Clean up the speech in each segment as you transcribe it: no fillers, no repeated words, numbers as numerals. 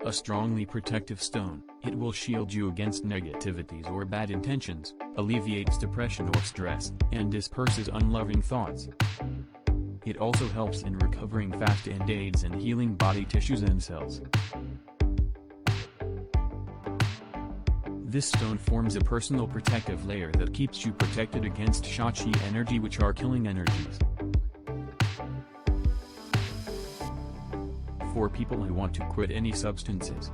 a strongly protective stone. It will shield you against negativities or bad intentions, alleviates depression or stress, and disperses unloving thoughts. It also helps in recovering fast and aids in healing body tissues and cells. This stone forms a personal protective layer that keeps you protected against shoo energy, which are killing energies. For people who want to quit any substances.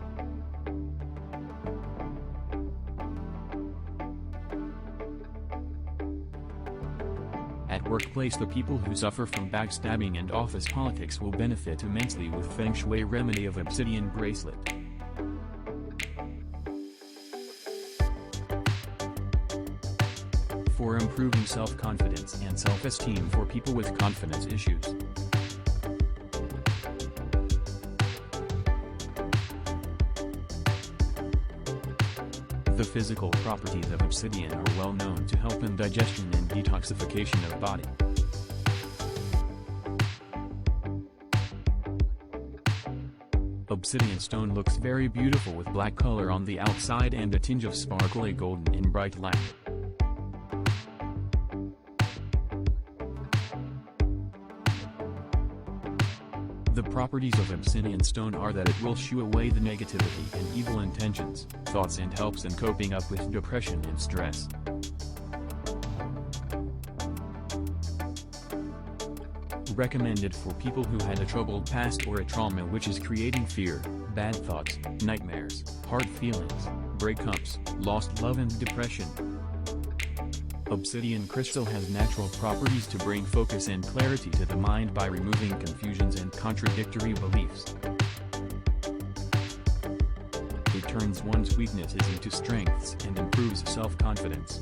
At workplace, the people who suffer from backstabbing and office politics will benefit immensely with Feng Shui remedy of Obsidian bracelet. For improving self-confidence and self-esteem for people with confidence issues. The physical properties of obsidian are well known to help in digestion and detoxification of body. Obsidian stone looks very beautiful with black color on the outside and a tinge of sparkly golden in bright light. The properties of obsidian stone are that it will shoo away the negativity and evil intentions, thoughts, and helps in coping up with depression and stress. Recommended for people who had a troubled past or a trauma which is creating fear, bad thoughts, nightmares, hard feelings, breakups, lost love and depression. Obsidian crystal has natural properties to bring focus and clarity to the mind by removing confusions and contradictory beliefs. It turns one's weaknesses into strengths and improves self-confidence.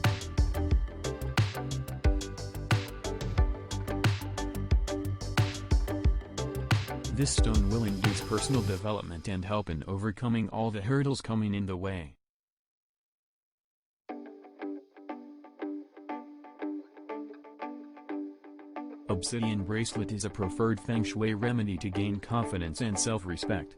This stone will induce personal development and help in overcoming all the hurdles coming in the way. Obsidian bracelet is a preferred Feng Shui remedy to gain confidence and self-respect.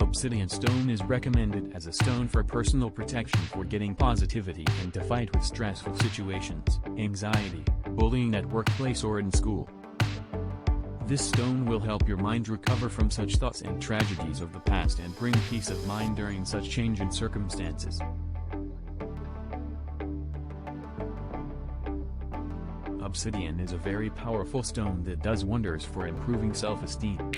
Obsidian stone is recommended as a stone for personal protection for getting positivity and to fight with stressful situations, anxiety, bullying at workplace or in school. This stone will help your mind recover from such thoughts and tragedies of the past and bring peace of mind during such change in circumstances. Obsidian is a very powerful stone that does wonders for improving self-esteem.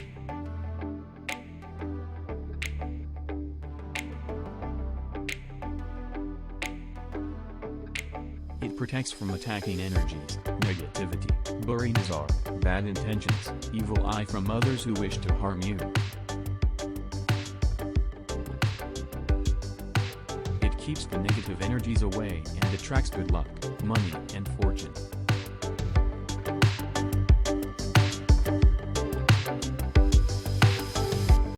It protects from attacking energies, negativity, buri, nazar, bad intentions, evil eye from others who wish to harm you. It keeps the negative energies away and attracts good luck, money, and fortune.